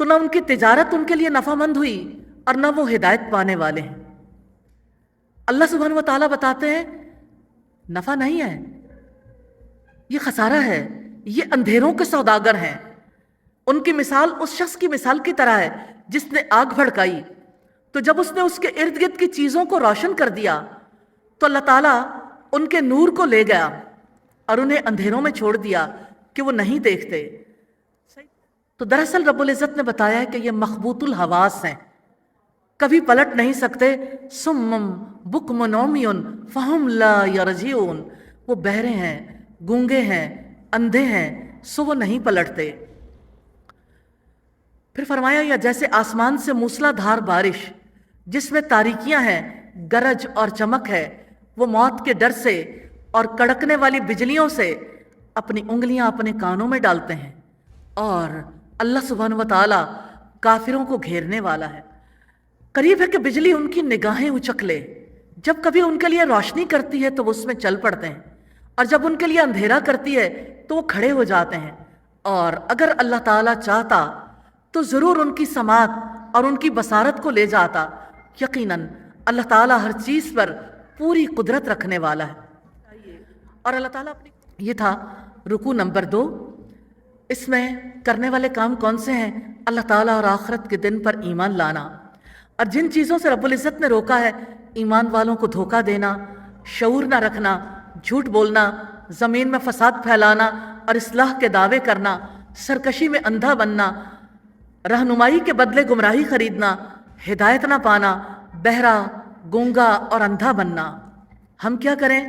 تو نہ ان کی تجارت ان کے لیے نفع مند ہوئی اور نہ وہ ہدایت پانے والے ہیں۔ اللہ سبحانہ و تعالیٰ بتاتے ہیں نفع نہیں ہے، یہ خسارہ ہے، یہ اندھیروں کے سوداگر ہیں۔ ان کی مثال اس شخص کی مثال کی طرح ہے جس نے آگ بھڑکائی، تو جب اس نے اس کے ارد گرد کی چیزوں کو روشن کر دیا تو اللہ تعالیٰ ان کے نور کو لے گیا اور انہیں اندھیروں میں چھوڑ دیا کہ وہ نہیں دیکھتے۔ تو دراصل رب العزت نے بتایا ہے کہ یہ مخبوط الحواس ہیں، کبھی پلٹ نہیں سکتے۔ سمم بکم عمی فہم لا یرجعون، وہ بہرے ہیں، گونگے ہیں، اندھے ہیں، سو وہ نہیں پلٹتے۔ پھر فرمایا یا جیسے آسمان سے موسلا دھار بارش جس میں تاریکیاں ہیں، گرج اور چمک ہے، وہ موت کے ڈر سے اور کڑکنے والی بجلیوں سے اپنی انگلیاں اپنے کانوں میں ڈالتے ہیں، اور اللہ سبحانہ و تعالیٰ کافروں کو گھیرنے والا ہے۔ قریب ہے کہ بجلی ان کی نگاہیں اچک لے، جب کبھی ان کے لیے روشنی کرتی ہے تو وہ اس میں چل پڑتے ہیں، اور جب ان کے لیے اندھیرا کرتی ہے تو وہ کھڑے ہو جاتے ہیں۔ اور اگر اللہ تعالیٰ چاہتا تو ضرور ان کی سماعت اور ان کی بصارت کو لے جاتا۔ یقیناً اللہ تعالیٰ ہر چیز پر پوری قدرت رکھنے والا ہے۔ اور اللہ تعالیٰ یہ تھا رکوع نمبر 2۔ اس میں کرنے والے کام کون سے ہیں؟ اللہ تعالیٰ اور آخرت کے دن پر ایمان لانا، اور جن چیزوں سے رب العزت نے روکا ہے، ایمان والوں کو دھوکہ دینا، شعور نہ رکھنا، جھوٹ بولنا، زمین میں فساد پھیلانا اور اصلاح کے دعوے کرنا، سرکشی میں اندھا بننا، رہنمائی کے بدلے گمراہی خریدنا، ہدایت نہ پانا، بہرا، گونگا اور اندھا بننا۔ ہم کیا کریں؟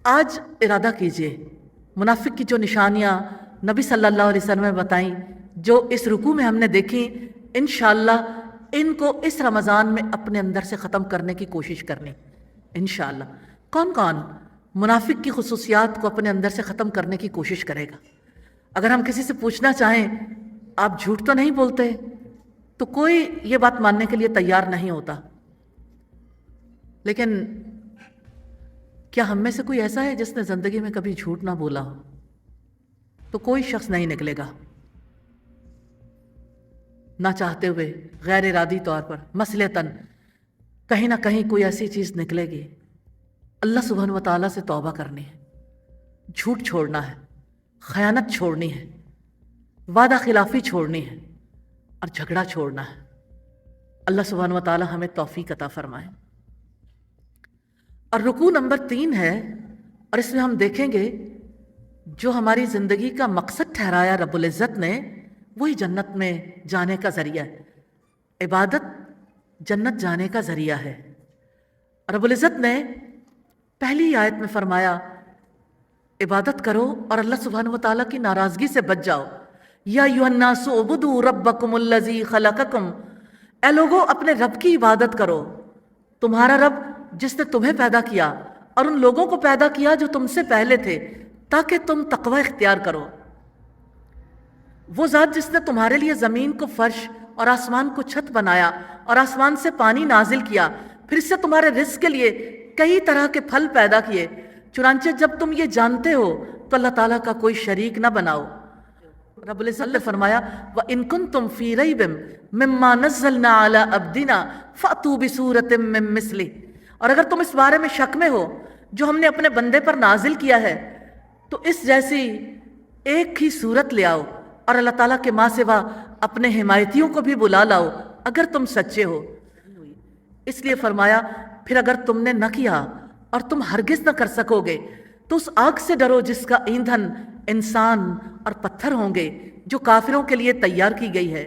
آج ارادہ کیجئے منافق کی جو نشانیاں نبی صلی اللہ علیہ وسلم نے بتائیں، جو اس رکوع میں ہم نے دیکھی، انشاءاللہ ان کو اس رمضان میں اپنے اندر سے ختم کرنے کی کوشش کرنی انشاءاللہ۔ کون کون منافق کی خصوصیات کو اپنے اندر سے ختم کرنے کی کوشش کرے گا؟ اگر ہم کسی سے پوچھنا چاہیں آپ جھوٹ تو نہیں بولتے، تو کوئی یہ بات ماننے کے لیے تیار نہیں ہوتا۔ لیکن کیا ہم میں سے کوئی ایسا ہے جس نے زندگی میں کبھی جھوٹ نہ بولا ہو؟ تو کوئی شخص نہیں نکلے گا، نہ چاہتے ہوئے، غیر ارادی طور پر، مثلتاً کہیں نہ کہیں کوئی ایسی چیز نکلے گی۔ اللہ سبحانہ و تعالیٰ سے توبہ کرنی ہے، جھوٹ چھوڑنا ہے، خیانت چھوڑنی ہے، وعدہ خلافی چھوڑنی ہے، اور جھگڑا چھوڑنا ہے۔ اللہ سبحانہ و تعالیٰ ہمیں توفیق عطا فرمائے۔ اور رکوع نمبر 3 ہے، اور اس میں ہم دیکھیں گے جو ہماری زندگی کا مقصد ٹھہرایا رب العزت نے، وہی جنت میں جانے کا ذریعہ ہے۔ عبادت جنت جانے کا ذریعہ ہے۔ رب العزت نے پہلی آیت میں فرمایا عبادت کرو اور اللہ سبحانہ و تعالیٰ کی ناراضگی سے بچ جاؤ۔ یا ایھا الناس اعبدوا ربکم الذی خلقکم، اے لوگو اپنے رب کی عبادت کرو، تمہارا رب جس نے تمہیں پیدا کیا اور ان لوگوں کو پیدا کیا جو تم سے پہلے تھے، تاکہ تم تقوی اختیار کرو۔ وہ ذات جس نے تمہارے لیے زمین کو فرش اور آسمان کو چھت بنایا اور آسمان سے پانی نازل کیا، پھر اس سے تمہارے رزق کے لیے کئی طرح کے پھل پیدا کیے، چنانچہ جب تم یہ جانتے ہو تو اللہ تعالیٰ کا کوئی شریک نہ بناؤ۔ رب العزت نے فرمایا وَإِن كُنتُمْ فِي رَيْبٍ مِّمَّا نَزَّلْنَا عَلَىٰ عَبْدِنَا فَأْتُوا بِسُورَةٍ مِّن مِّثْلِهِ، اور اگر تم اس بارے میں شک میں ہو جو ہم نے اپنے بندے پر نازل کیا ہے تو اس جیسی ایک ہی صورت لے آؤ، اور اللہ تعالیٰ کے ماں سوا اپنے حمایتیوں کو بھی بلا لاؤ اگر تم سچے ہو۔ اس لیے فرمایا پھر اگر تم نے نہ کیا اور تم ہرگز نہ کر سکو گے تو اس آگ سے ڈرو جس کا ایندھن انسان اور پتھر ہوں گے، جو کافروں کے لیے تیار کی گئی ہے۔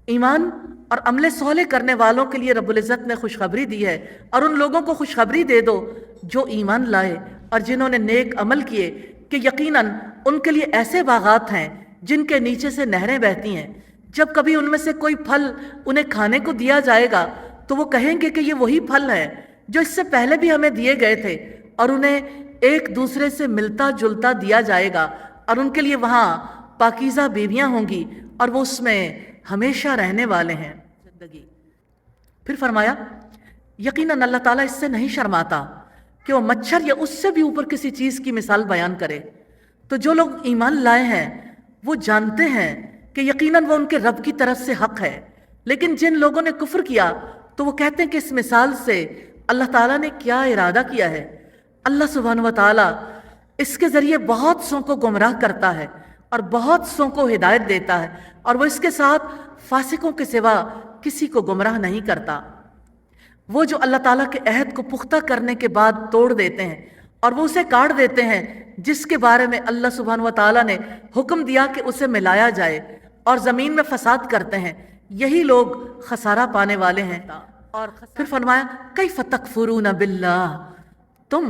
ایمان اور عمل صالح کرنے والوں کے لیے رب العزت نے خوشخبری دی ہے، اور ان لوگوں کو خوشخبری دے دو جو ایمان لائے اور جنہوں نے نیک عمل کیے کہ یقیناً ان کے لیے ایسے باغات ہیں جن کے نیچے سے نہریں بہتی ہیں۔ جب کبھی ان میں سے کوئی پھل انہیں کھانے کو دیا جائے گا تو وہ کہیں گے کہ یہ وہی پھل ہے جو اس سے پہلے بھی ہمیں دیے گئے تھے، اور انہیں ایک دوسرے سے ملتا جلتا دیا جائے گا، اور ان کے لیے وہاں پاکیزہ بیویاں ہوں گی اور وہ اس میں ہمیشہ رہنے والے ہیں۔ پھر فرمایا یقیناً اللہ تعالیٰ اس سے نہیں شرماتا کہ وہ مچھر یا اس سے بھی اوپر کسی چیز کی مثال بیان کرے۔ تو جو لوگ ایمان لائے ہیں وہ جانتے ہیں کہ یقیناً وہ ان کے رب کی طرف سے حق ہے، لیکن جن لوگوں نے کفر کیا تو وہ کہتے ہیں کہ اس مثال سے اللہ تعالیٰ نے کیا ارادہ کیا ہے۔ اللہ سبحانہ و تعالیٰ اس کے ذریعے بہت سوں کو گمراہ کرتا ہے اور بہت سوں کو ہدایت دیتا ہے، اور وہ اس کے ساتھ فاسقوں کے سوا کسی کو گمراہ نہیں کرتا۔ وہ جو اللہ تعالیٰ کے عہد کو پختہ کرنے کے بعد توڑ دیتے ہیں اور وہ اسے کاٹ دیتے ہیں جس کے بارے میں اللہ سبحانہ و تعالیٰ نے حکم دیا کہ اسے ملایا جائے، اور زمین میں فساد کرتے ہیں، یہی لوگ خسارہ پانے والے ہیں۔ اور پھر فرمایا کیف تکفرون باللہ، تم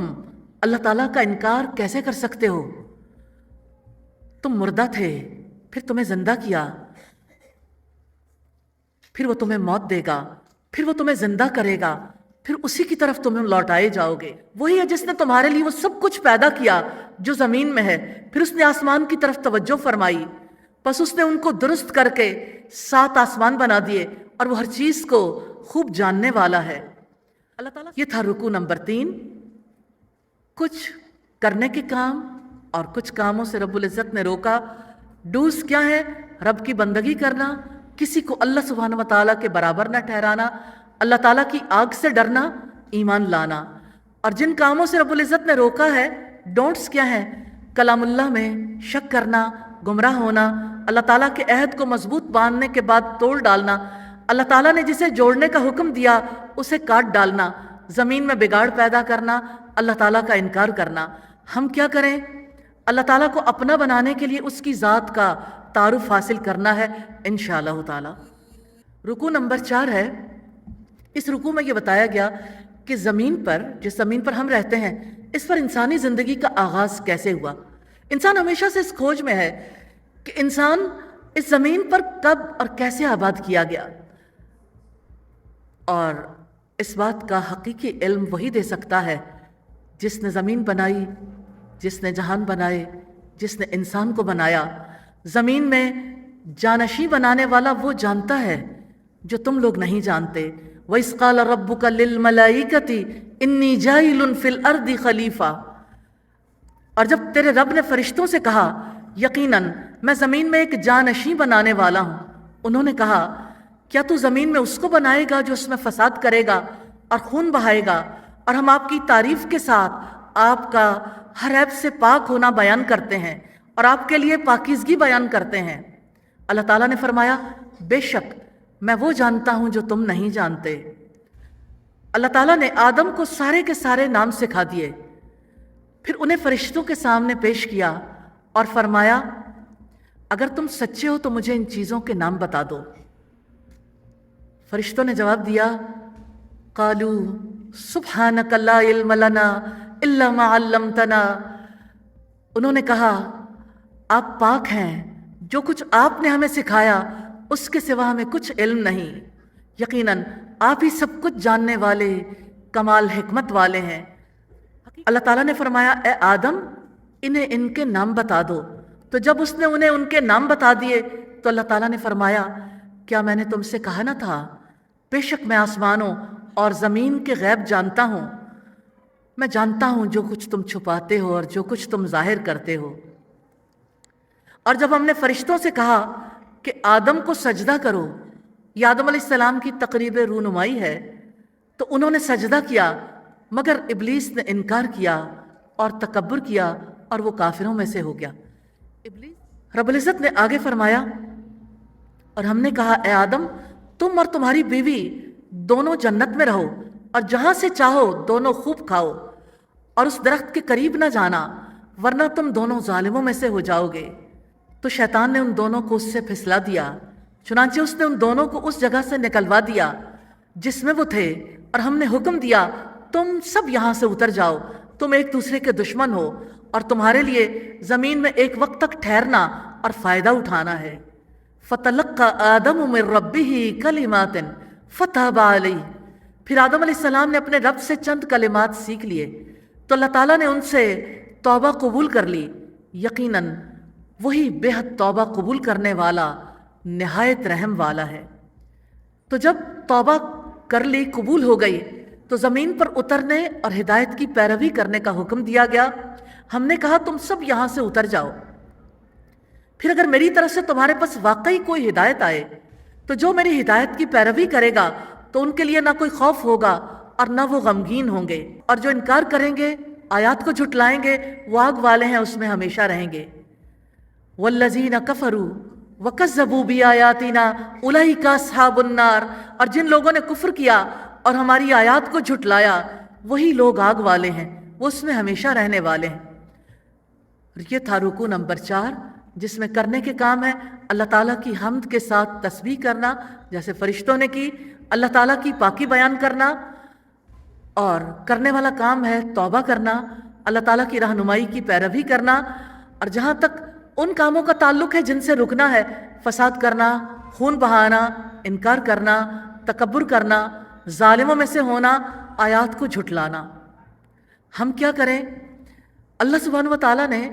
اللہ تعالیٰ کا انکار کیسے کر سکتے ہو؟ تم مردہ تھے، پھر تمہیں زندہ کیا، پھر وہ تمہیں موت دے گا، پھر وہ تمہیں زندہ کرے گا، پھر اسی کی طرف تمہیں لوٹائے جاؤ گے۔ وہی ہے جس نے تمہارے لیے وہ سب کچھ پیدا کیا جو زمین میں ہے، پھر اس نے آسمان کی طرف توجہ فرمائی، پس اس نے ان کو درست کر کے 7 آسمان بنا دیے، اور وہ ہر چیز کو خوب جاننے والا ہے۔ اللہ تعالیٰ یہ تھا رکوع نمبر 3۔ کچھ کرنے کے کام اور کچھ کاموں سے رب العزت نے روکا۔ ڈوز کیا ہے؟ رب کی بندگی کرنا، کسی کو اللہ سبحانہ و تعالیٰ کے برابر نہ ٹھہرانا، اللہ تعالیٰ کی آگ سے ڈرنا، ایمان لانا۔ اور جن کاموں سے رب العزت نے روکا ہے، ڈونٹس کیا ہیں؟ کلام اللہ میں شک کرنا، گمراہ ہونا، اللہ تعالیٰ کے عہد کو مضبوط باندھنے کے بعد توڑ ڈالنا، اللہ تعالیٰ نے جسے جوڑنے کا حکم دیا اسے کاٹ ڈالنا، زمین میں بگاڑ پیدا کرنا، اللہ تعالیٰ کا انکار کرنا۔ ہم کیا کریں؟ اللہ تعالیٰ کو اپنا بنانے کے لیے اس کی ذات کا تعارف حاصل کرنا ہے انشاءاللہ تعالیٰ۔ رکوع نمبر 4 ہے۔ اس رکوع میں یہ بتایا گیا کہ زمین پر، جس زمین پر ہم رہتے ہیں، اس پر انسانی زندگی کا آغاز کیسے ہوا۔ انسان ہمیشہ سے اس کھوج میں ہے کہ انسان اس زمین پر کب اور کیسے آباد کیا گیا، اور اس بات کا حقیقی علم وہی دے سکتا ہے جس نے زمین بنائی، جس نے جہان بنائے، جس نے انسان کو بنایا۔ زمین میں جانشیں بنانے والا وہ جانتا ہے جو تم لوگ نہیں جانتے۔ وَإِذْ قَالَ رَبُّكَ لِلْمَلَائِكَةِ إِنِّي جَاعِلٌ فِي الْأَرْضِ خَلِيفَةً، اور جب تیرے رب نے فرشتوں سے کہا یقیناً میں زمین میں ایک جانشیں بنانے والا ہوں، انہوں نے کہا کیا تو زمین میں اس کو بنائے گا جو اس میں فساد کرے گا اور خون بہائے گا؟ اور ہم آپ کی تعریف کے ساتھ آپ کا ہر عیب سے پاک ہونا بیان کرتے ہیں اور آپ کے لیے پاکیزگی بیان کرتے ہیں۔ اللہ تعالیٰ نے فرمایا بے شک میں وہ جانتا ہوں جو تم نہیں جانتے۔ اللہ تعالیٰ نے آدم کو سارے کے سارے نام سکھا دیے، پھر انہیں فرشتوں کے سامنے پیش کیا اور فرمایا اگر تم سچے ہو تو مجھے ان چیزوں کے نام بتا دو۔ فرشتوں نے جواب دیا قالوا سبحانک لا علم لنا الا ما علمتنا، انہوں نے کہا آپ پاک ہیں، جو کچھ آپ نے ہمیں سکھایا اس کے سوا ہمیں کچھ علم نہیں، یقیناً آپ ہی سب کچھ جاننے والے کمال حکمت والے ہیں۔ اللہ تعالیٰ نے فرمایا اے آدم انہیں ان کے نام بتا دو، تو جب اس نے انہیں ان کے نام بتا دیے تو اللہ تعالیٰ نے فرمایا کیا میں نے تم سے کہا نہ تھا بے شک میں آسمانوں اور زمین کے غیب جانتا ہوں، میں جانتا ہوں جو کچھ تم چھپاتے ہو اور جو کچھ تم ظاہر کرتے ہو۔ اور جب ہم نے فرشتوں سے کہا کہ آدم کو سجدہ کرو، یہ آدم علیہ السلام کی تقریب رونمائی ہے، تو انہوں نے سجدہ کیا مگر ابلیس نے انکار کیا اور تکبر کیا اور وہ کافروں میں سے ہو گیا۔ رب العزت نے آگے فرمایا اور ہم نے کہا اے آدم تم اور تمہاری بیوی دونوں جنت میں رہو اور جہاں سے چاہو دونوں خوب کھاؤ، اور اس درخت کے قریب نہ جانا ورنہ تم دونوں ظالموں میں سے ہو جاؤ گے۔ تو شیطان نے ان دونوں کو اس سے پھسلا دیا، چنانچہ اس نے ان دونوں کو اس جگہ سے نکلوا دیا جس میں وہ تھے، اور ہم نے حکم دیا تم سب یہاں سے اتر جاؤ، تم ایک دوسرے کے دشمن ہو اور تمہارے لیے زمین میں ایک وقت تک ٹھہرنا اور فائدہ اٹھانا ہے۔ فَتَلَقَّى آدَمُ مِن رَبِّهِ كَلِمَاتٍ فَتَابَ عَلَيْهِ، پھر آدم علیہ السلام نے اپنے رب سے چند کلمات سیکھ لیے تو اللہ تعالیٰ نے ان سے توبہ قبول کر لی، یقیناً وہی بے حد توبہ قبول کرنے والا نہایت رحم والا ہے۔ تو جب توبہ کر لی، قبول ہو گئی، تو زمین پر اترنے اور ہدایت کی پیروی کرنے کا حکم دیا گیا۔ ہم نے کہا تم سب یہاں سے اتر جاؤ۔ پھر اگر میری طرف سے تمہارے پاس واقعی کوئی ہدایت آئے تو جو میری ہدایت کی پیروی کرے گا تو ان کے لیے نہ کوئی خوف ہوگا اور نہ وہ غمگین ہوں گے، اور جو انکار کریں گے، آیات کو جھٹلائیں گے، وہ آگ والے ہیں، اس میں ہمیشہ رہیں گے۔ والذین کفروا وکذبوا بآیاتنا اولئک اصحاب النار، اور جن لوگوں نے کفر کیا اور ہماری آیات کو جھٹلایا وہی لوگ آگ والے ہیں، وہ اس میں ہمیشہ رہنے والے ہیں۔ یہ تھا رکوع نمبر 4، جس میں کرنے کے کام ہے اللہ تعالیٰ کی حمد کے ساتھ تسبیح کرنا جیسے فرشتوں نے کی، اللہ تعالیٰ کی پاکی بیان کرنا، اور کرنے والا کام ہے توبہ کرنا، اللہ تعالیٰ کی رہنمائی کی پیروی کرنا، اور جہاں تک ان کاموں کا تعلق ہے جن سے رکنا ہے، فساد کرنا، خون بہانا، انکار کرنا، تکبر کرنا، ظالموں میں سے ہونا، آیات کو جھٹلانا۔ ہم کیا کریں؟ اللہ سبحانہ و تعالیٰ نے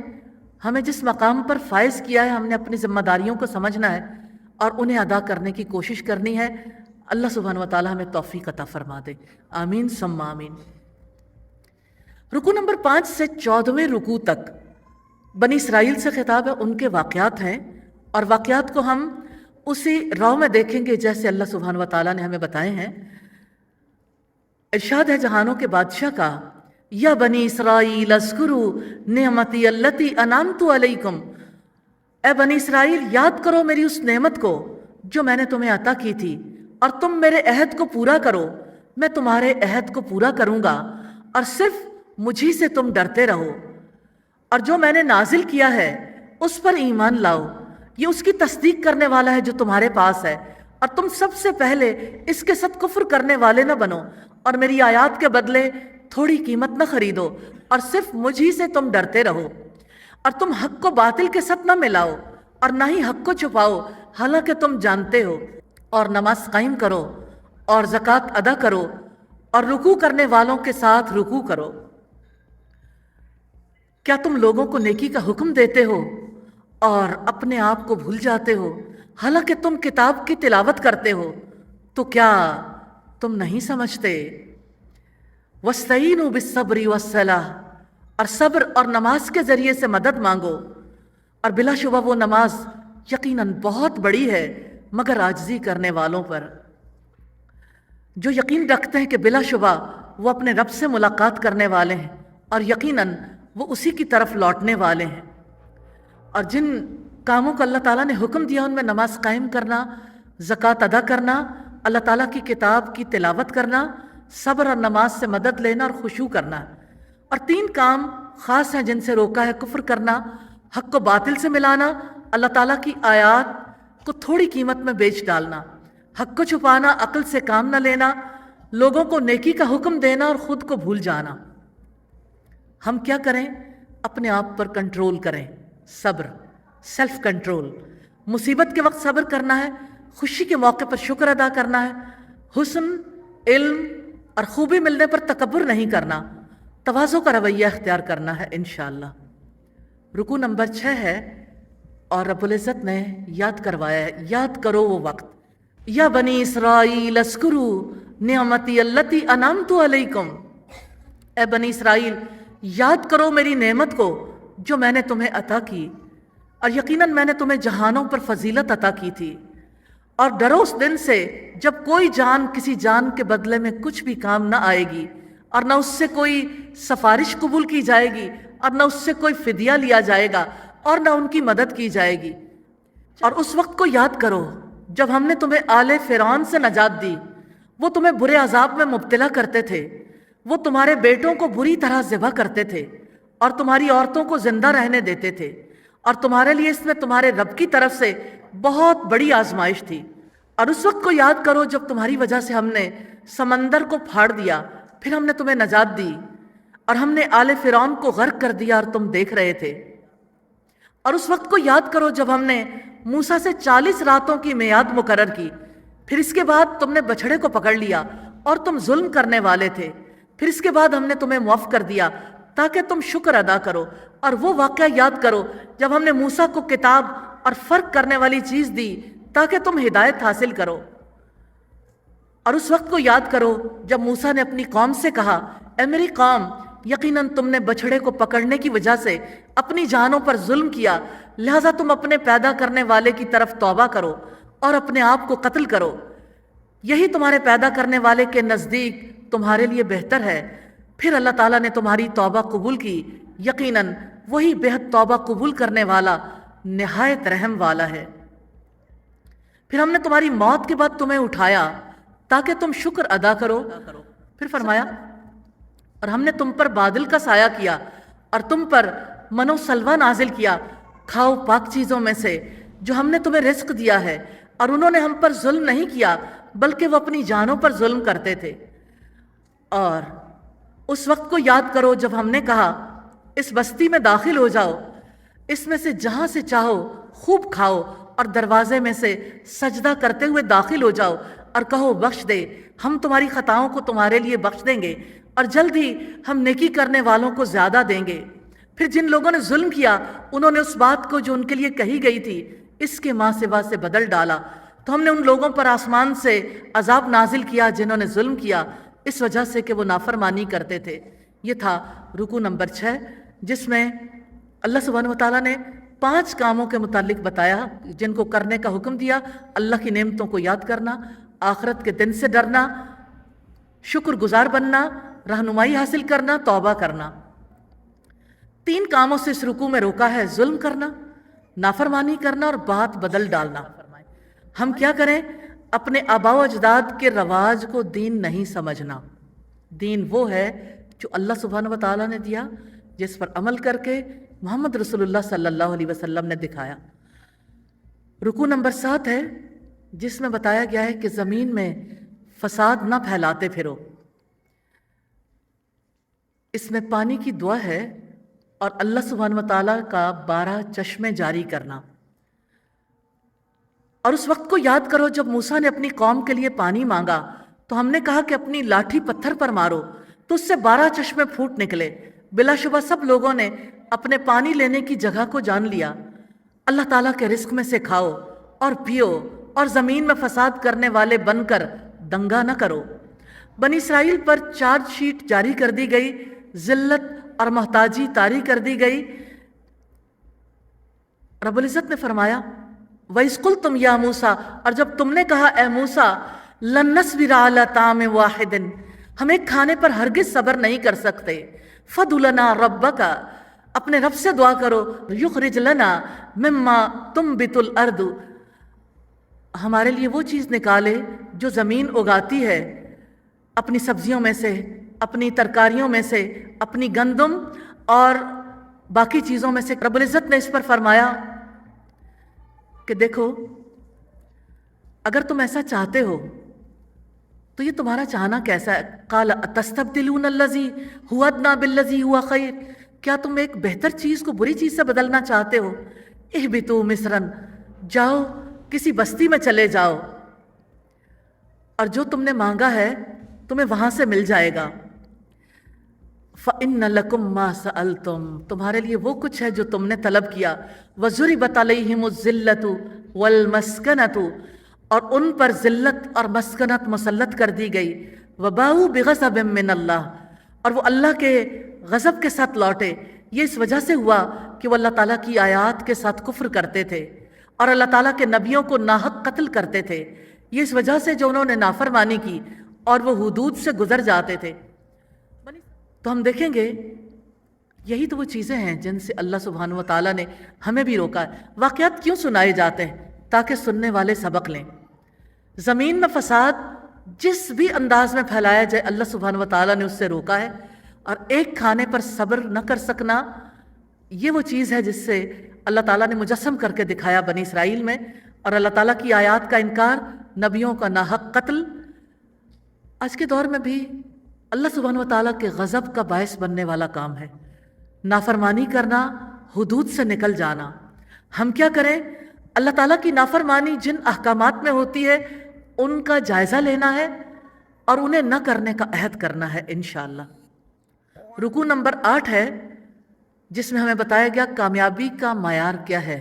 ہمیں جس مقام پر فائز کیا ہے، ہم نے اپنی ذمہ داریوں کو سمجھنا ہے اور انہیں ادا کرنے کی کوشش کرنی ہے۔ اللہ سبحانہ و تعالیٰ ہمیں توفیق عطا فرما دے، آمین ثم آمین۔ رکوع نمبر 5 سے 14ویں رکوع تک بنی اسرائیل سے خطاب ہے، ان کے واقعات ہیں، اور واقعات کو ہم اسی رو میں دیکھیں گے جیسے اللہ سبحانہ و تعالیٰ نے ہمیں بتائے ہیں۔ ارشاد ہے جہانوں کے بادشاہ کا، یا بنی اسرائیل اذکروا نعمتی التی انعمت علیکم، اے بنی اسرائیل یاد کرو میری اس نعمت کو جو میں نے تمہیں عطا کی تھی، اور تم میرے عہد کو پورا کرو، میں تمہارے عہد کو پورا کروں گا، اور صرف مجھی سے تم ڈرتے رہو، اور جو میں نے نازل کیا ہے اس پر ایمان لاؤ، یہ اس کی تصدیق کرنے والا ہے جو تمہارے پاس ہے، اور تم سب سے پہلے اس کے ساتھ کفر کرنے والے نہ بنو، اور میری آیات کے بدلے تھوڑی قیمت نہ خریدو، اور صرف مجھی سے تم ڈرتے رہو، اور تم حق کو باطل کے ساتھ نہ ملاؤ، اور نہ ہی حق کو چھپاؤ حالانکہ تم جانتے ہو، اور نماز قائم کرو، اور زکوٰۃ ادا کرو، اور رکوع کرنے والوں کے ساتھ رکوع کرو۔ کیا تم لوگوں کو نیکی کا حکم دیتے ہو اور اپنے آپ کو بھول جاتے ہو، حالانکہ تم کتاب کی تلاوت کرتے ہو؟ تو کیا تم نہیں سمجھتے؟ وَاسْتَعِینُوا بِالصَّبْرِ وَالصَّلَاةِ، اور صبر اور نماز کے ذریعے سے مدد مانگو، اور بلا شبہ وہ نماز یقیناً بہت بڑی ہے مگر عاجزی کرنے والوں پر۔ جو یقین رکھتے ہیں کہ بلا شبہ وہ اپنے رب سے ملاقات کرنے والے ہیں، اور یقیناً وہ اسی کی طرف لوٹنے والے ہیں، اور جن کاموں کو اللہ تعالیٰ نے حکم دیا ان میں نماز قائم کرنا، زکوٰۃ ادا کرنا، اللہ تعالیٰ کی کتاب کی تلاوت کرنا، صبر اور نماز سے مدد لینا اور خشوع کرنا، اور 3 کام خاص ہیں جن سے روکا ہے: کفر کرنا، حق کو باطل سے ملانا، اللہ تعالیٰ کی آیات کو تھوڑی قیمت میں بیچ ڈالنا، حق کو چھپانا، عقل سے کام نہ لینا، لوگوں کو نیکی کا حکم دینا اور خود کو بھول جانا۔ ہم کیا کریں؟ اپنے آپ پر کنٹرول کریں، صبر، سیلف کنٹرول۔ مصیبت کے وقت صبر کرنا ہے، خوشی کے موقع پر شکر ادا کرنا ہے، حسن، علم اور خوبی ملنے پر تکبر نہیں کرنا، تواضع کا رویہ اختیار کرنا ہے انشاءاللہ۔ رکوع نمبر 6 ہے، اور رب العزت نے یاد کروایا ہے، یاد کرو وہ وقت، یا بنی اسرائیل اذکروا نعمتی التی انعمت علیکم، اے بنی اسرائیل یاد کرو میری نعمت کو جو میں نے تمہیں عطا کی، اور یقیناً میں نے تمہیں جہانوں پر فضیلت عطا کی تھی، اور ڈرو اس دن سے جب کوئی جان کسی جان کے بدلے میں کچھ بھی کام نہ آئے گی، اور نہ اس سے کوئی سفارش قبول کی جائے گی، اور نہ اس سے کوئی فدیہ لیا جائے گا، اور نہ ان کی مدد کی جائے گی۔ اور اس وقت کو یاد کرو جب ہم نے تمہیں آل فرعون سے نجات دی، وہ تمہیں برے عذاب میں مبتلا کرتے تھے، وہ تمہارے بیٹوں کو بری طرح ذبح کرتے تھے، اور تمہاری عورتوں کو زندہ رہنے دیتے تھے، اور تمہارے لیے اس میں تمہارے رب کی طرف سے بہت بڑی آزمائش تھی۔ اور اس وقت کو یاد کرو جب تمہاری وجہ سے ہم نے سمندر کو پھاڑ دیا، پھر ہم نے تمہیں نجات دی، اور ہم نے آل فرعون کو غرق کر دیا اور تم دیکھ رہے تھے۔ اور اس وقت کو یاد کرو جب ہم نے موسیٰ سے 40 راتوں کی میعاد مقرر کی، پھر اس کے بعد تم نے بچھڑے کو پکڑ لیا اور تم ظلم کرنے والے تھے، پھر اس کے بعد ہم نے تمہیں معاف کر دیا تاکہ تم شکر ادا کرو۔ اور وہ واقعہ یاد کرو جب ہم نے موسیٰ کو کتاب اور فرق کرنے والی چیز دی تاکہ تم ہدایت حاصل کرو۔ اور اس وقت کو یاد کرو جب موسیٰ نے اپنی قوم سے کہا، اے میری قوم، یقیناً تم نے بچھڑے کو پکڑنے کی وجہ سے اپنی جانوں پر ظلم کیا، لہذا تم اپنے پیدا کرنے والے کی طرف توبہ کرو اور اپنے آپ کو قتل کرو، یہی تمہارے پیدا کرنے والے کے نزدیک تمہارے لیے بہتر ہے۔ پھر اللہ تعالیٰ نے تمہاری توبہ قبول کی، یقیناً وہی بہت توبہ قبول کرنے والا نہایت رحم والا ہے۔ پھر ہم نے تمہاری موت کے بعد تمہیں اٹھایا تاکہ تم شکر ادا کرو۔ پھر فرمایا اور ہم نے تم پر بادل کا سایہ کیا اور تم پر من و سلوہ نازل کیا، کھاؤ پاک چیزوں میں سے جو ہم نے تمہیں رزق دیا ہے، اور انہوں نے ہم پر ظلم نہیں کیا بلکہ وہ اپنی جانوں پر ظلم کرتے تھے۔ اور اس وقت کو یاد کرو جب ہم نے کہا اس بستی میں داخل ہو جاؤ، اس میں سے جہاں سے چاہو خوب کھاؤ اور دروازے میں سے سجدہ کرتے ہوئے داخل ہو جاؤ اور کہو بخش دے، ہم تمہاری خطاؤں کو تمہارے لیے بخش دیں گے اور جلد ہی ہم نیکی کرنے والوں کو زیادہ دیں گے۔ پھر جن لوگوں نے ظلم کیا انہوں نے اس بات کو جو ان کے لیے کہی گئی تھی اس کے ماں سوا سے بدل ڈالا، تو ہم نے ان لوگوں پر آسمان سے عذاب نازل کیا جنہوں نے ظلم کیا اس وجہ سے کہ وہ نافرمانی کرتے تھے۔ یہ تھا رکوع نمبر 6، جس میں اللہ سبحانہ وتعالیٰ نے 5 کاموں کے متعلق بتایا جن کو کرنے کا حکم دیا: اللہ کی نعمتوں کو یاد کرنا، آخرت کے دن سے ڈرنا، شکر گزار بننا، رہنمائی حاصل کرنا، توبہ کرنا۔ 3 کاموں سے اس رکوع میں روکا ہے: ظلم کرنا، نافرمانی کرنا اور بات بدل ڈالنا۔ ہم کیا کریں؟ اپنے آباء و اجداد کے رواج کو دین نہیں سمجھنا۔ دین وہ ہے جو اللہ سبحانہ وتعالیٰ نے دیا، جس پر عمل کر کے محمد رسول اللہ صلی اللہ علیہ وسلم نے دکھایا۔ رکوع نمبر 7 ہے، جس میں بتایا گیا ہے کہ زمین میں فساد نہ پھیلاتے پھرو۔ اس میں پانی کی دعا ہے اور اللہ سبحانہ وتعالیٰ کا 12 چشمے جاری کرنا۔ اور اس وقت کو یاد کرو جب موسیٰ نے اپنی قوم کے لیے پانی مانگا تو ہم نے کہا کہ اپنی لاٹھی پتھر پر مارو، تو اس سے 12 چشمے پھوٹ نکلے۔ بلا شبہ سب لوگوں نے اپنے پانی لینے کی جگہ کو جان لیا۔ اللہ تعالیٰ کے رزق میں سے کھاؤ اور پیو اور زمین میں فساد کرنے والے بن کر دنگا نہ کرو۔ بنی اسرائیل پر چارج شیٹ جاری کر دی گئی، ذلت اور محتاجی طاری کر دی گئی۔ رب العزت نے فرمایا وَإِذْ قُلْتُمْ يَا مُوسَىٰ، اور جب تم نے کہا اے موسیٰ، لَن نَّصْبِرَ عَلَىٰ طَعَامٍ وَاحِدٍ، ہم ایک کھانے پر ہرگز صبر نہیں کر سکتے۔ فَادْعُ لَنَا رَبَّكَ، اپنے رب سے دعا کرو، يُخْرِجْ لَنَا مِمَّا تُنبِتُ الْأَرْضُ، ہمارے لیے وہ چیز نکالے جو زمین اگاتی ہے، اپنی سبزیوں میں سے، اپنی ترکاریوں میں سے، اپنی گندم اور باقی چیزوں میں سے۔ رب العزت نے اس پر فرمایا کہ دیکھو اگر تم ایسا چاہتے ہو تو یہ تمہارا چاہنا کیسا ہے؟ قال اتستبدلون الذی هو ادنی بالذی هو خیر، کیا تم ایک بہتر چیز کو بری چیز سے بدلنا چاہتے ہو؟ اہبطوا مصرا، جاؤ کسی بستی میں چلے جاؤ اور جو تم نے مانگا ہے تمہیں وہاں سے مل جائے گا۔ فَإِنَّ لَكُمْ مَا سَأَلْتُمْ، تمہارے لیے وہ کچھ ہے جو تم نے طلب کیا۔ وَضُرِبَتْ عَلَيْهِمُ الذِّلَّةُ وَالْمَسْكَنَةُ، اور ان پر ذلت اور مسکنت مسلط کر دی گئی۔ وَبَاءُوا بِغَضَبٍ مِّنَ اللَّهِ، اور وہ اللہ کے غضب کے ساتھ لوٹے۔ یہ اس وجہ سے ہوا کہ وہ اللہ تعالیٰ کی آیات کے ساتھ کفر کرتے تھے اور اللہ تعالیٰ کے نبیوں کو ناحق قتل کرتے تھے۔ یہ اس وجہ سے جو انہوں نے نافرمانی کی اور وہ حدود سے گزر جاتے تھے۔ تو ہم دیکھیں گے یہی تو وہ چیزیں ہیں جن سے اللہ سبحانہ وتعالیٰ نے ہمیں بھی روکا ہے۔ واقعات کیوں سنائے جاتے ہیں؟ تاکہ سننے والے سبق لیں۔ زمین میں فساد جس بھی انداز میں پھیلایا جائے اللہ سبحانہ وتعالیٰ نے اس سے روکا ہے، اور ایک کھانے پر صبر نہ کر سکنا یہ وہ چیز ہے جس سے اللہ تعالیٰ نے مجسم کر کے دکھایا بنی اسرائیل میں، اور اللہ تعالیٰ کی آیات کا انکار، نبیوں کا ناحق قتل۔ آج کے دور میں بھی اللہ سبحانہ وتعالیٰ کے غضب کا باعث بننے والا کام ہے نافرمانی کرنا، حدود سے نکل جانا۔ ہم کیا کریں؟ اللہ تعالیٰ کی نافرمانی جن احکامات میں ہوتی ہے ان کا جائزہ لینا ہے اور انہیں نہ کرنے کا عہد کرنا ہے انشاءاللہ۔ رکوع نمبر 8 ہے، جس میں ہمیں بتایا گیا کامیابی کا معیار کیا ہے: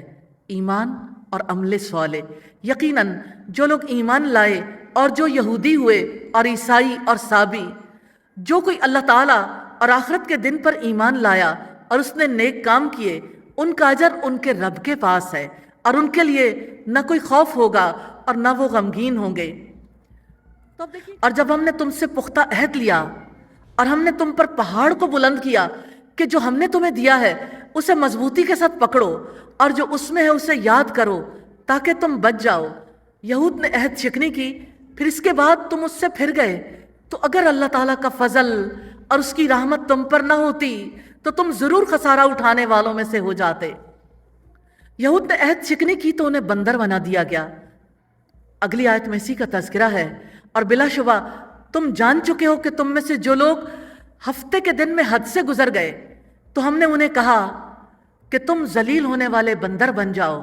ایمان اور عمل صالح۔ یقیناً جو لوگ ایمان لائے اور جو یہودی ہوئے اور عیسائی اور سابی، جو کوئی اللہ تعالیٰ اور آخرت کے دن پر ایمان لایا اور اس نے نیک کام کیے، ان کا اجر ان کے رب کے پاس ہے اور ان کے لیے نہ کوئی خوف ہوگا اور نہ وہ غمگین ہوں گے۔ اور جب ہم نے تم سے پختہ عہد لیا اور ہم نے تم پر پہاڑ کو بلند کیا کہ جو ہم نے تمہیں دیا ہے اسے مضبوطی کے ساتھ پکڑو اور جو اس میں ہے اسے یاد کرو تاکہ تم بچ جاؤ۔ یہود نے عہد شکنی کی، پھر اس کے بعد تم اس سے پھر گئے، تو اگر اللہ تعالیٰ کا فضل اور اس کی رحمت تم پر نہ ہوتی تو تم ضرور خسارہ اٹھانے والوں میں سے ہو جاتے۔ یہود نے عہد شکنی کی تو انہیں بندر بنا دیا گیا۔ اگلی آیت میں اسی کا تذکرہ ہے، اور بلا شبہ تم جان چکے ہو کہ تم میں سے جو لوگ ہفتے کے دن میں حد سے گزر گئے تو ہم نے انہیں کہا کہ تم ذلیل ہونے والے بندر بن جاؤ،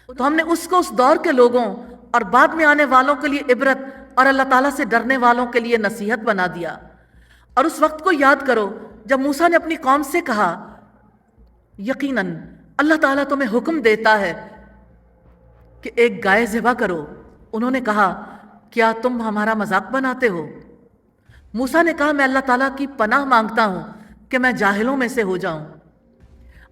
تو ہم نے اس کو اس دور کے لوگوں اور بعد میں آنے والوں کے لیے عبرت اور اللہ تعالیٰ سے ڈرنے والوں کے لیے نصیحت بنا دیا۔ اور اس وقت کو یاد کرو جب موسیٰ نے اپنی قوم سے کہا یقیناً اللہ تعالیٰ تمہیں حکم دیتا ہے کہ ایک گائے ذبح کرو۔ انہوں نے کہا کیا تم ہمارا مذاق بناتے ہو؟ موسیٰ نے کہا میں اللہ تعالیٰ کی پناہ مانگتا ہوں کہ میں جاہلوں میں سے ہو جاؤں۔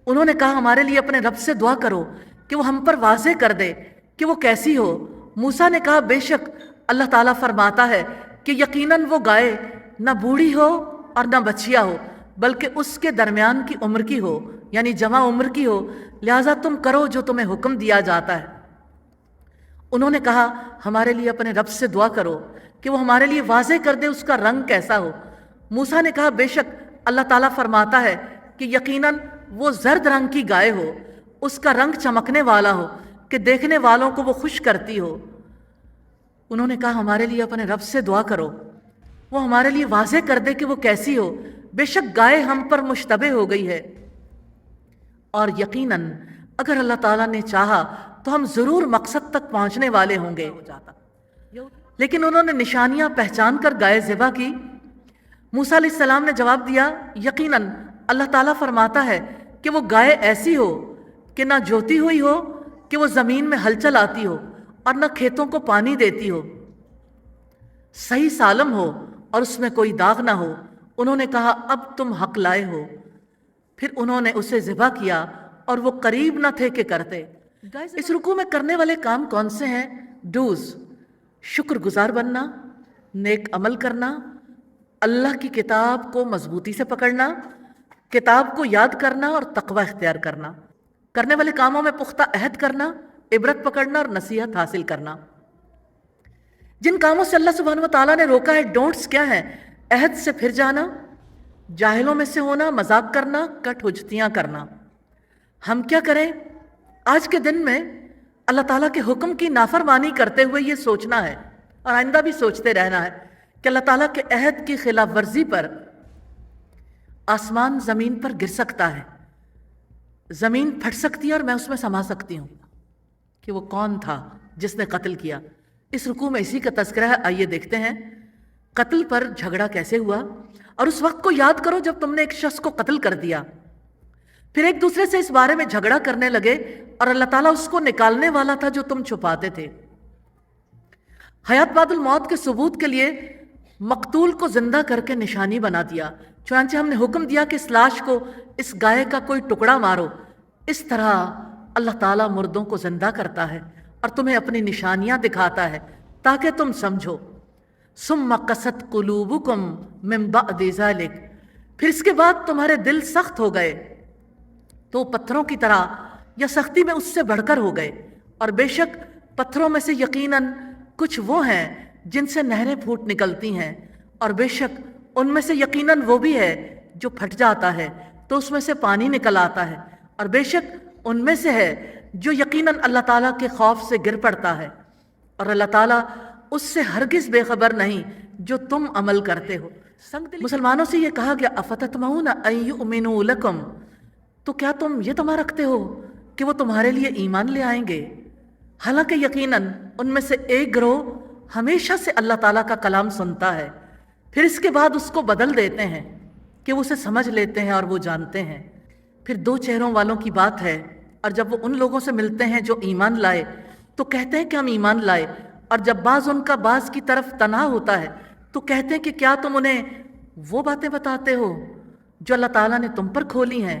انہوں نے کہا ہمارے لیے اپنے رب سے دعا کرو کہ وہ ہم پر واضح کر دے کہ وہ کیسی ہو۔ موسیٰ نے کہا بے شک اللہ تعالیٰ فرماتا ہے کہ یقیناً وہ گائے نہ بوڑھی ہو اور نہ بچیا ہو بلکہ اس کے درمیان کی عمر کی ہو، یعنی جمع عمر کی ہو، لہٰذا تم کرو جو تمہیں حکم دیا جاتا ہے۔ انہوں نے کہا ہمارے لیے اپنے رب سے دعا کرو کہ وہ ہمارے لیے واضح کر دے اس کا رنگ کیسا ہو۔ موسیٰ نے کہا بے شک اللہ تعالیٰ فرماتا ہے کہ یقیناً وہ زرد رنگ کی گائے ہو، اس کا رنگ چمکنے والا ہو کہ دیکھنے والوں کو وہ خوش کرتی ہو۔ انہوں نے کہا ہمارے لیے اپنے رب سے دعا کرو وہ ہمارے لیے واضح کر دے کہ وہ کیسی ہو، بے شک گائے ہم پر مشتبہ ہو گئی ہے، اور یقیناً اگر اللہ تعالیٰ نے چاہا تو ہم ضرور مقصد تک پہنچنے والے ہوں گے۔ لیکن انہوں نے نشانیاں پہچان کر گائے ذبح کی۔ موسیٰ علیہ السلام نے جواب دیا یقیناً اللہ تعالیٰ فرماتا ہے کہ وہ گائے ایسی ہو کہ نہ جوتی ہوئی ہو کہ وہ زمین میں ہل چلاتی ہو اور نہ کھیتوں کو پانی دیتی ہو، صحیح سالم ہو اور اس میں کوئی داغ نہ ہو۔ انہوں نے کہا اب تم حق لائے ہو۔ پھر انہوں نے اسے ذبح کیا اور وہ قریب نہ تھے کہ کرتے۔ اس رکوع میں کرنے والے کام کون سے ہیں؟ ڈوز: شکر گزار بننا، نیک عمل کرنا، اللہ کی کتاب کو مضبوطی سے پکڑنا، کتاب کو یاد کرنا اور تقوی اختیار کرنا، کرنے والے کاموں میں پختہ عہد کرنا، عبرت پکڑنا اور نصیحت حاصل کرنا۔ جن کاموں سے اللہ سبحانہ وتعالیٰ نے روکا ہے ڈونٹس کیا ہیں؟ عہد سے پھر جانا، جاہلوں میں سے ہونا، مذاق کرنا، کٹ حجتیاں کرنا۔ ہم کیا کریں؟ آج کے دن میں اللہ تعالیٰ کے حکم کی نافرمانی کرتے ہوئے یہ سوچنا ہے اور آئندہ بھی سوچتے رہنا ہے کہ اللہ تعالیٰ کے عہد کی خلاف ورزی پر آسمان زمین پر گر سکتا ہے، زمین پھٹ سکتی ہے اور میں اس میں سما سکتی ہوں کہ وہ کون تھا جس نے قتل کیا۔ اس رکوع میں اسی کا تذکرہ ہے۔ آئیے دیکھتے ہیں قتل پر جھگڑا کیسے ہوا، اور اس وقت کو یاد کرو جب تم نے ایک شخص کو قتل کر دیا، پھر ایک دوسرے سے اس بارے میں جھگڑا کرنے لگے اور اللہ تعالیٰ اس کو نکالنے والا تھا جو تم چھپاتے تھے۔ حیات بعد الموت کے ثبوت کے لیے مقتول کو زندہ کر کے نشانی بنا دیا، چنانچہ ہم نے حکم دیا کہ اس لاش کو اس گائے کا کوئی ٹکڑا مارو۔ اس طرح اللہ تعالیٰ مردوں کو زندہ کرتا ہے اور تمہیں اپنی نشانیاں دکھاتا ہے تاکہ تم سمجھو۔ ثم قست قلوبکم من بعد ذلک، پھر اس کے بعد تمہارے دل سخت ہو گئے تو پتھروں کی طرح یا سختی میں اس سے بڑھ کر ہو گئے، اور بے شک پتھروں میں سے یقیناً کچھ وہ ہیں جن سے نہریں پھوٹ نکلتی ہیں، اور بے شک ان میں سے یقیناً وہ بھی ہے جو پھٹ جاتا ہے تو اس میں سے پانی نکل آتا ہے، اور بے شک ان میں سے ہے جو یقیناً اللہ تعالیٰ کے خوف سے گر پڑتا ہے، اور اللہ تعالیٰ اس سے ہرگز بے خبر نہیں جو تم عمل کرتے ہو۔ مسلمانوں سے یہ کہا گیا افتطمعون ان یؤمنوا لکم، تو کیا تم یہ طمع رکھتے ہو کہ وہ تمہارے لیے ایمان لے آئیں گے؟ حالانکہ یقیناً ان میں سے ایک گروہ ہمیشہ سے اللہ تعالیٰ کا کلام سنتا ہے، پھر اس کے بعد اس کو بدل دیتے ہیں کہ وہ اسے سمجھ لیتے ہیں اور وہ جانتے ہیں۔ پھر دو چہروں والوں کی بات ہے، اور جب وہ ان لوگوں سے ملتے ہیں جو ایمان لائے تو کہتے ہیں کہ ہم ایمان لائے، اور جب بعض ان کا بعض کی طرف تنہا ہوتا ہے تو کہتے ہیں کہ کیا تم انہیں وہ باتیں بتاتے ہو جو اللہ تعالیٰ نے تم پر کھولی ہیں؟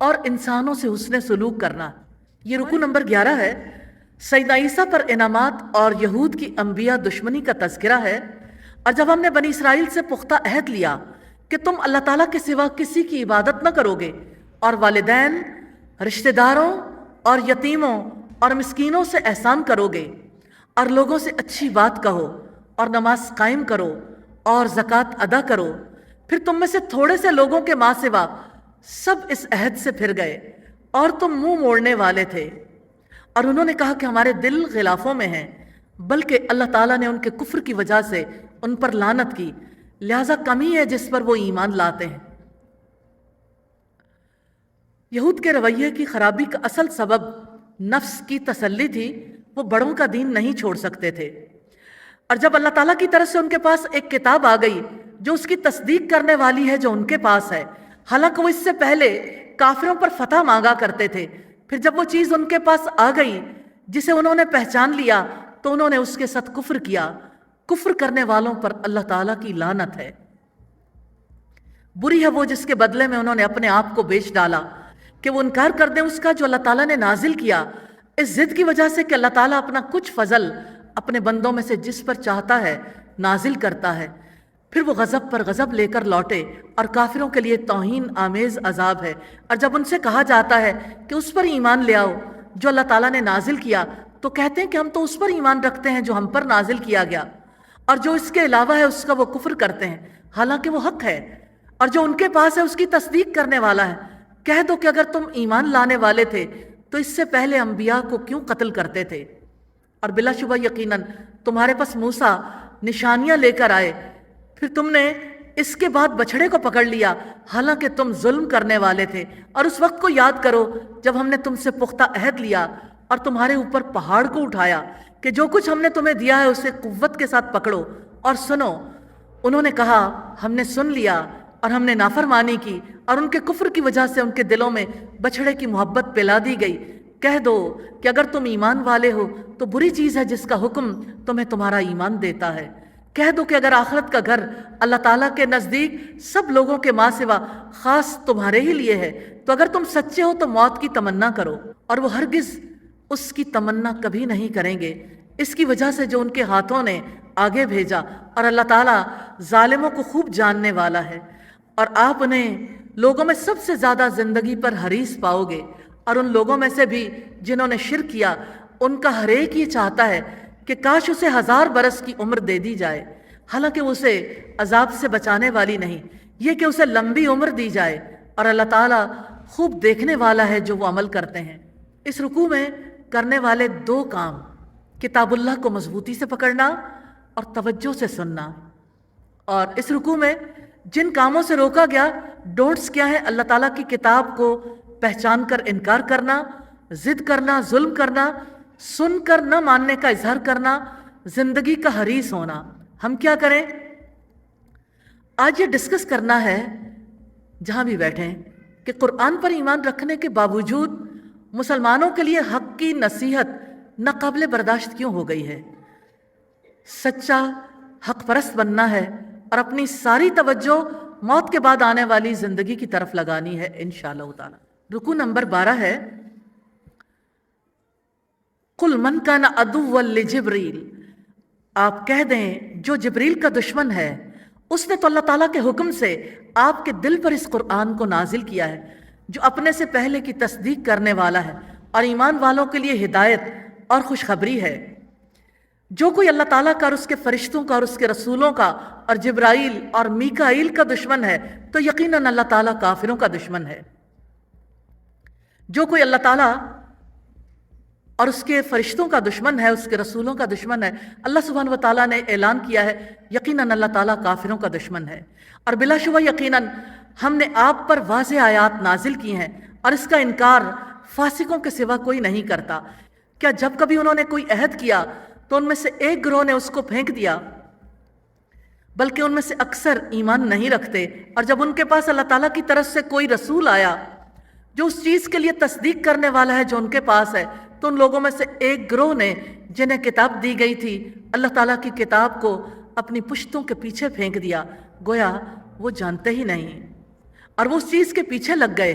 اور انسانوں سے حسن سلوک کرنا۔ یہ رکوع نمبر 11 ہے۔ سیدنا عیسیٰ پر انعامات اور یہود کی انبیاء دشمنی کا تذکرہ ہے۔ اور جب ہم نے بنی اسرائیل سے پختہ عہد لیا کہ تم اللہ تعالیٰ کے سوا کسی کی عبادت نہ کرو گے اور والدین، رشتہ داروں اور یتیموں اور مسکینوں سے احسان کرو گے اور لوگوں سے اچھی بات کہو اور نماز قائم کرو اور زکوٰۃ ادا کرو، پھر تم میں سے تھوڑے سے لوگوں کے ماں سوا سب اس عہد سے پھر گئے اور تم منہ موڑنے والے تھے۔ اور انہوں نے کہا کہ ہمارے دل غلافوں میں ہیں، بلکہ اللہ تعالیٰ نے ان کے کفر کی وجہ سے ان پر لعنت کی، لہذا کمی ہے جس پر وہ ایمان لاتے ہیں۔ یہود کے رویے کی خرابی کا اصل سبب نفس کی تسلی تھی، وہ بڑوں کا دین نہیں چھوڑ سکتے تھے۔ اور جب اللہ تعالیٰ کی طرف سے ان کے پاس ایک کتاب آ گئی جو اس کی تصدیق کرنے والی ہے جو ان کے پاس ہے، حالانکہ وہ اس سے پہلے کافروں پر فتح مانگا کرتے تھے، پھر جب وہ چیز ان کے پاس آ گئی جسے انہوں نے پہچان لیا تو انہوں نے اس کے ساتھ کفر کیا۔ کفر کرنے والوں پر اللہ تعالیٰ کی لعنت ہے۔ بری ہے وہ جس کے بدلے میں انہوں نے اپنے آپ کو بیچ ڈالا کہ وہ انکار کر دیں اس کا جو اللہ تعالیٰ نے نازل کیا، اس ضد کی وجہ سے کہ اللہ تعالیٰ اپنا کچھ فضل اپنے بندوں میں سے جس پر چاہتا ہے نازل کرتا ہے، پھر وہ غضب پر غضب لے کر لوٹے، اور کافروں کے لیے توہین آمیز عذاب ہے۔ اور جب ان سے کہا جاتا ہے کہ اس پر ایمان لے آؤ جو اللہ تعالیٰ نے نازل کیا، تو کہتے ہیں کہ ہم تو اس پر ایمان رکھتے ہیں جو ہم پر نازل کیا گیا، اور جو اس کے علاوہ ہے اس کا وہ کفر کرتے ہیں، حالانکہ وہ حق ہے، اور جو ان کے پاس ہے اس کی تصدیق کرنے والا ہے۔ کہہ دو کہ اگر تم ایمان لانے والے تھے تو اس سے پہلے انبیاء کو کیوں قتل کرتے تھے؟ اور بلا شبہ یقیناً تمہارے پاس موسیٰ نشانیاں لے کر آئے، پھر تم نے اس کے بعد بچھڑے کو پکڑ لیا، حالانکہ تم ظلم کرنے والے تھے۔ اور اس وقت کو یاد کرو جب ہم نے تم سے پختہ عہد لیا اور تمہارے اوپر پہاڑ کو اٹھایا کہ جو کچھ ہم نے تمہیں دیا ہے اسے قوت کے ساتھ پکڑو اور سنو۔ انہوں نے کہا ہم نے سن لیا، اور ہم نے نافرمانی کی، اور ان کے کفر کی وجہ سے ان کے دلوں میں بچھڑے کی محبت پلا دی گئی۔ کہہ دو کہ اگر تم ایمان والے ہو تو بری چیز ہے جس کا حکم تمہیں تمہارا ایمان دیتا ہے۔ کہہ دو کہ اگر آخرت کا گھر اللہ تعالیٰ کے نزدیک سب لوگوں کے ماں سوا خاص تمہارے ہی لیے ہے، تو اگر تم سچے ہو تو موت کی تمنا کرو، اور وہ ہرگز اس کی تمنا کبھی نہیں کریں گے، اس کی وجہ سے جو ان کے ہاتھوں نے آگے بھیجا، اور اللہ تعالیٰ ظالموں کو خوب جاننے والا ہے۔ اور آپ انہیں لوگوں میں سب سے زیادہ زندگی پر حریص پاؤ گے، اور ان لوگوں میں سے بھی جنہوں نے شرک کیا ان کا ہر ایک یہ چاہتا ہے کہ کاش اسے 1000 برس کی عمر دے دی جائے، حالانکہ وہ اسے عذاب سے بچانے والی نہیں، یہ کہ اسے لمبی عمر دی جائے، اور اللہ تعالیٰ خوب دیکھنے والا ہے جو وہ عمل کرتے ہیں۔ اس رکوع میں کرنے والے 2 کام، کتاب اللہ کو مضبوطی سے پکڑنا اور توجہ سے سننا۔ اور اس رکوع میں جن کاموں سے روکا گیا، ڈونٹس کیا ہے؟ اللہ تعالیٰ کی کتاب کو پہچان کر انکار کرنا، ضد کرنا، ظلم کرنا، سن کر نہ ماننے کا اظہار کرنا، زندگی کا حریص ہونا۔ ہم کیا کریں؟ آج یہ ڈسکس کرنا ہے جہاں بھی بیٹھیں کہ قرآن پر ایمان رکھنے کے باوجود مسلمانوں کے لیے حق کی نصیحت ناقابل برداشت کیوں ہو گئی ہے۔ سچا حق پرست بننا ہے اور اپنی ساری توجہ موت کے بعد آنے والی زندگی کی طرف لگانی ہے انشاءاللہ تعالی۔ رکوع نمبر 12 ہے، قُلْ مَنْ كَانَ عَدُوًّا لِجِبْرِيلَ، آپ کہہ دیں جو جبریل کا دشمن ہے، اس نے تو اللہ تعالیٰ کے حکم سے آپ کے دل پر اس قرآن کو نازل کیا ہے، جو اپنے سے پہلے کی تصدیق کرنے والا ہے اور ایمان والوں کے لیے ہدایت اور خوشخبری ہے۔ جو کوئی اللہ تعالیٰ کا اور اس کے فرشتوں کا اور اس کے رسولوں کا اور جبرائیل اور میکائیل کا دشمن ہے تو یقیناً اللہ تعالیٰ کافروں کا دشمن ہے۔ جو کوئی اللہ تعالیٰ اور اس کے فرشتوں کا دشمن ہے، اس کے رسولوں کا دشمن ہے، اللہ سبحانہ وتعالیٰ نے اعلان کیا ہے یقیناً اللہ تعالیٰ کافروں کا دشمن ہے۔ اور بلا شبہ یقیناً ہم نے آپ پر واضح آیات نازل کی ہیں، اور اس کا انکار فاسقوں کے سوا کوئی نہیں کرتا۔ کیا جب کبھی انہوں نے کوئی عہد کیا تو ان میں سے ایک گروہ نے اس کو پھینک دیا؟ بلکہ ان میں سے اکثر ایمان نہیں رکھتے، اور جب ان کے پاس اللہ تعالیٰ کی طرف سے کوئی رسول آیا جو اس چیز کے لیے تصدیق کرنے والا ہے جو ان کے پاس ہے، تو ان لوگوں میں سے ایک گروہ نے جنہیں کتاب دی گئی تھی اللہ تعالیٰ کی کتاب کو اپنی پشتوں کے پیچھے پھینک دیا، گویا وہ جانتے ہی نہیں، اور وہ اس چیز کے پیچھے لگ گئے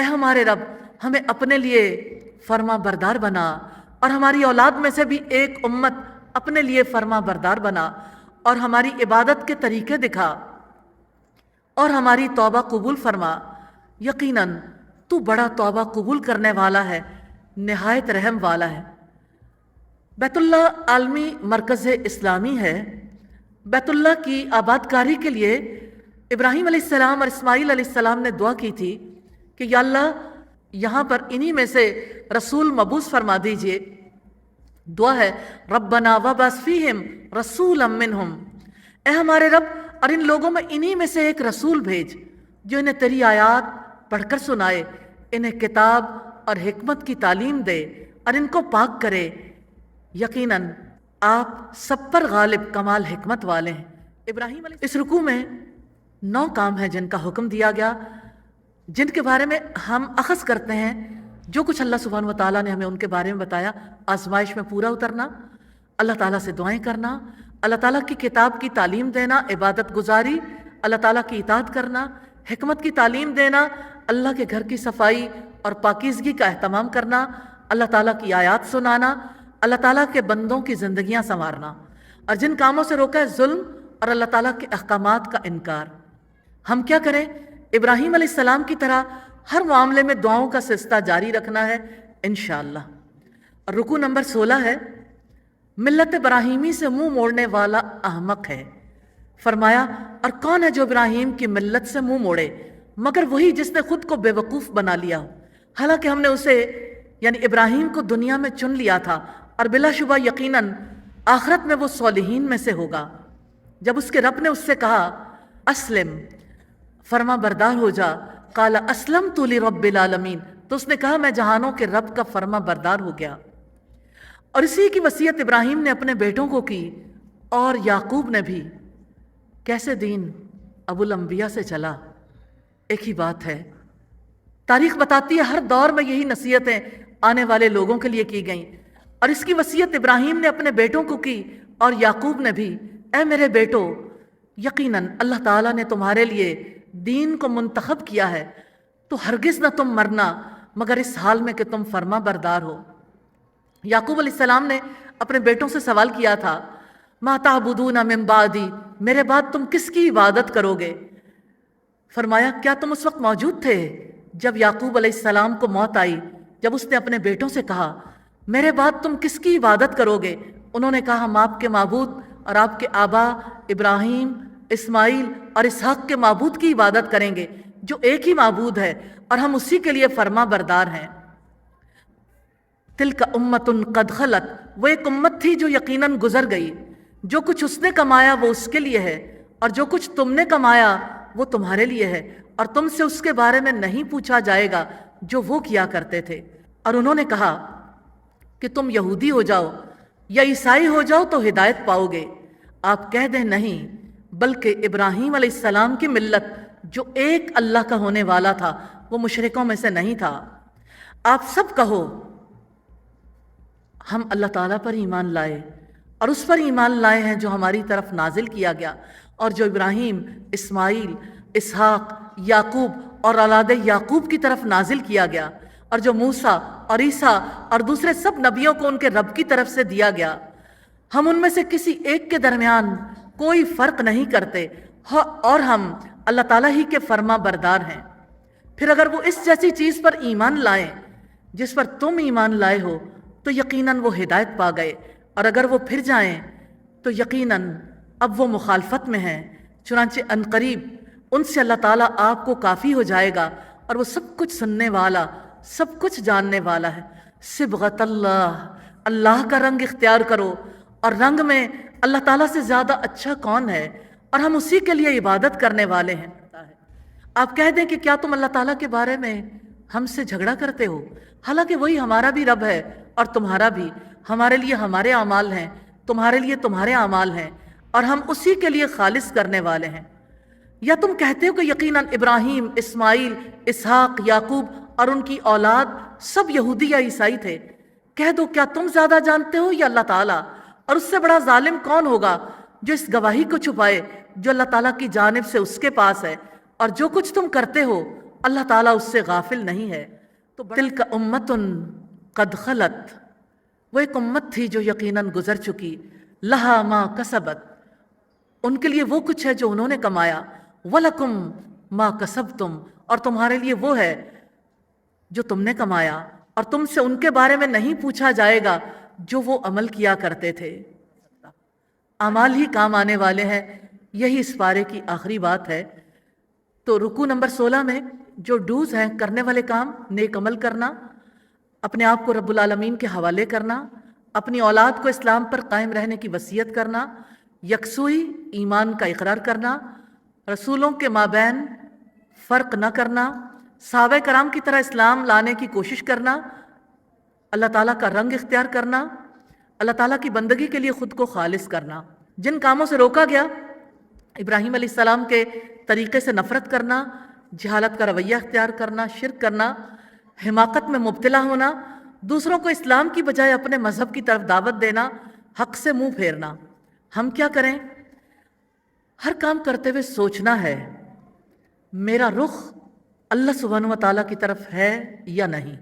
اے ہمارے رب ہمیں اپنے لیے فرما بردار بنا، اور ہماری اولاد میں سے بھی ایک امت اپنے لیے فرما بردار بنا، اور ہماری عبادت کے طریقے دکھا، اور ہماری توبہ قبول فرما۔ یقیناً تو بڑا توبہ قبول کرنے والا ہے، نہایت رحم والا ہے۔ بیت اللہ عالمی مرکز اسلامی ہے۔ بیت اللہ کی آباد کاری کے لیے ابراہیم علیہ السلام اور اسماعیل علیہ السلام نے دعا کی تھی کہ یا اللہ یہاں پر انہی میں سے رسول مبعوث فرما دیجئے۔ دعا ہے ربنا وبعث فیہم رسولا منہم، اے ہمارے رب اور ان لوگوں میں انہی میں سے ایک رسول بھیج جو انہیں تیری آیات پڑھ کر سنائے، انہیں کتاب اور حکمت کی تعلیم دے اور ان کو پاک کرے۔ یقیناً آپ سب پر غالب کمال حکمت والے ہیں۔ ابراہیم علیہ اس رکوع میں 9 کام ہیں جن کا حکم دیا گیا، جن کے بارے میں ہم اخذ کرتے ہیں جو کچھ اللہ سبحانہ و تعالیٰ نے ہمیں ان کے بارے میں بتایا۔ آزمائش میں پورا اترنا، اللہ تعالیٰ سے دعائیں کرنا، اللہ تعالیٰ کی کتاب کی تعلیم دینا، عبادت گزاری، اللہ تعالیٰ کی اطاعت کرنا، حکمت کی تعلیم دینا، اللہ کے گھر کی صفائی اور پاکیزگی کا اہتمام کرنا، اللہ تعالیٰ کی آیات سنانا، اللہ تعالیٰ کے بندوں کی زندگیاں سنوارنا، اور جن کاموں سے روکا ہے ظلم اور اللہ تعالیٰ کے احکامات کا انکار۔ ہم کیا کریں؟ ابراہیم علیہ السلام کی طرح ہر معاملے میں دعاؤں کا سلسلہ جاری رکھنا ہے انشاءاللہ۔ اور رکوع نمبر 16 ہے ملت ابراہیمی سے منہ موڑنے والا احمق ہے۔ فرمایا اور کون ہے جو ابراہیم کی ملت سے منہ موڑے مگر وہی جس نے خود کو بے وقوف بنا لیا ہو، حالانکہ ہم نے اسے یعنی ابراہیم کو دنیا میں چن لیا تھا، اور بلا شبہ یقیناً آخرت میں وہ صالحین میں سے ہوگا۔ جب اس کے رب نے اس سے کہا اسلم، فرما بردار ہو جا، قال اسلمت لرب العالمین، تو اس نے کہا میں جہانوں کے رب کا فرما بردار ہو گیا۔ اور اسی کی وصیت ابراہیم نے اپنے بیٹوں کو کی، اور یعقوب نے بھی۔ کیسے دین ابو الانبیاء سے چلا؟ ایک ہی بات ہے، تاریخ بتاتی ہے ہر دور میں یہی نصیحتیں آنے والے لوگوں کے لیے کی گئیں، اور اس کی وصیت ابراہیم نے اپنے بیٹوں کو کی اور یعقوب نے بھی۔ اے میرے بیٹو، یقیناً اللہ تعالیٰ نے تمہارے لیے دین کو منتخب کیا ہے، تو ہرگز نہ تم مرنا مگر اس حال میں کہ تم فرما بردار ہو۔ یعقوب علیہ السلام نے اپنے بیٹوں سے سوال کیا تھا ما تعبدون من بعدی، میرے بعد تم کس کی عبادت کرو گے؟ فرمایا کیا تم اس وقت موجود تھے جب یعقوب علیہ السلام کو موت آئی، جب اس نے اپنے بیٹوں سے کہا میرے بعد تم کس کی عبادت کرو گے؟ انہوں نے کہا ہم آپ کے معبود اور آپ کے آبا ابراہیم، اسماعیل اور اسحاق کے معبود کی عبادت کریں گے جو ایک ہی معبود ہے، اور ہم اسی کے لیے فرما بردار ہیں۔ تلک امت قد خلت، وہ ایک امت تھی جو یقیناً گزر گئی، جو کچھ اس نے کمایا وہ اس کے لیے ہے، اور جو کچھ تم نے کمایا وہ تمہارے لیے ہے، اور تم سے اس کے بارے میں نہیں پوچھا جائے گا جو وہ کیا کرتے تھے۔ اور انہوں نے کہا کہ تم یہودی ہو جاؤ یا عیسائی ہو جاؤ تو ہدایت پاؤ گے۔ آپ کہہ دیں نہیں، بلکہ ابراہیم علیہ السلام کی ملت جو ایک اللہ کا ہونے والا تھا وہ مشرکوں میں سے نہیں تھا۔ آپ سب کہو ہم اللہ تعالیٰ پر ایمان لائے، اور اس پر ایمان لائے ہیں جو ہماری طرف نازل کیا گیا، اور جو ابراہیم، اسماعیل، اسحاق، یعقوب اور اولاد یعقوب کی طرف نازل کیا گیا، اور جو موسیٰ اور عیسیٰ اور دوسرے سب نبیوں کو ان کے رب کی طرف سے دیا گیا۔ ہم ان میں سے کسی ایک کے درمیان کوئی فرق نہیں کرتے، اور ہم اللہ تعالیٰ ہی کے فرما بردار ہیں۔ پھر اگر وہ اس جیسی چیز پر ایمان لائیں جس پر تم ایمان لائے ہو تو یقیناً وہ ہدایت پا گئے، اور اگر وہ پھر جائیں تو یقیناً اب وہ مخالفت میں ہیں۔ چنانچہ عنقریب ان سے اللہ تعالیٰ آپ کو کافی ہو جائے گا، اور وہ سب کچھ سننے والا، سب کچھ جاننے والا ہے۔ صبغت اللہ، اللہ کا رنگ اختیار کرو، اور رنگ میں اللہ تعالیٰ سے زیادہ اچھا کون ہے، اور ہم اسی کے لیے عبادت کرنے والے ہیں۔ آپ کہہ دیں کہ کیا تم اللہ تعالیٰ کے بارے میں ہم سے جھگڑا کرتے ہو، حالانکہ وہی ہمارا بھی رب ہے اور تمہارا بھی، ہمارے لیے ہمارے اعمال ہیں، تمہارے لیے تمہارے اعمال ہیں، اور ہم اسی کے لیے خالص کرنے والے ہیں۔ یا تم کہتے ہو کہ یقیناً ابراہیم، اسماعیل، اسحاق، یعقوب اور ان کی اولاد سب یہودی یا عیسائی تھے۔ کہہ دو کیا تم زیادہ جانتے ہو یا اللہ تعالیٰ؟ اور اس سے بڑا ظالم کون ہوگا جو اس گواہی کو چھپائے جو اللہ تعالیٰ کی جانب سے اس کے پاس ہے، اور جو کچھ تم کرتے ہو اللہ تعالیٰ اس سے غافل نہیں ہے۔ تو تلک امت قد خلت، وہ ایک امت تھی جو یقیناً گزر چکی، لہا ما کسبت، ان کے لیے وہ کچھ ہے جو انہوں نے کمایا، وَلَكُمْ مَا کسبتم، اور تمہارے لیے وہ ہے جو تم نے کمایا، اور تم سے ان کے بارے میں نہیں پوچھا جائے گا جو وہ عمل کیا کرتے تھے۔ اعمال ہی کام آنے والے ہیں، یہی اس پارے کی آخری بات ہے۔ تو رکوع نمبر 16 میں جو ڈوز ہیں، کرنے والے کام، نیک عمل کرنا، اپنے آپ کو رب العالمین کے حوالے کرنا، اپنی اولاد کو اسلام پر قائم رہنے کی وصیت کرنا، یکسوئی ایمان کا اقرار کرنا، رسولوں کے مابین فرق نہ کرنا، صحابہ کرام کی طرح اسلام لانے کی کوشش کرنا، اللہ تعالیٰ کا رنگ اختیار کرنا، اللہ تعالیٰ کی بندگی کے لیے خود کو خالص کرنا۔ جن کاموں سے روکا گیا، ابراہیم علیہ السلام کے طریقے سے نفرت کرنا، جہالت کا رویہ اختیار کرنا، شرک کرنا، حماقت میں مبتلا ہونا، دوسروں کو اسلام کی بجائے اپنے مذہب کی طرف دعوت دینا، حق سے منہ پھیرنا۔ ہم کیا کریں؟ ہر کام کرتے ہوئے سوچنا ہے میرا رخ اللہ سبحانہ و تعالیٰ کی طرف ہے یا نہیں۔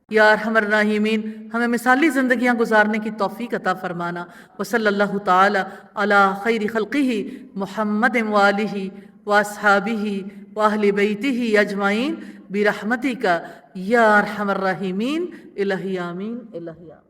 یا ارحم الراحمین، ہمیں مثالی زندگیاں گزارنے کی توفیق عطا فرمانا۔ وصلی اللہ تعالی علی خیر خلقہ محمد وآلہ واصحابہ واہل بیتہ اجمعین برحمتک یا ارحم الراحمین۔ الہی آمین، الہی آمین۔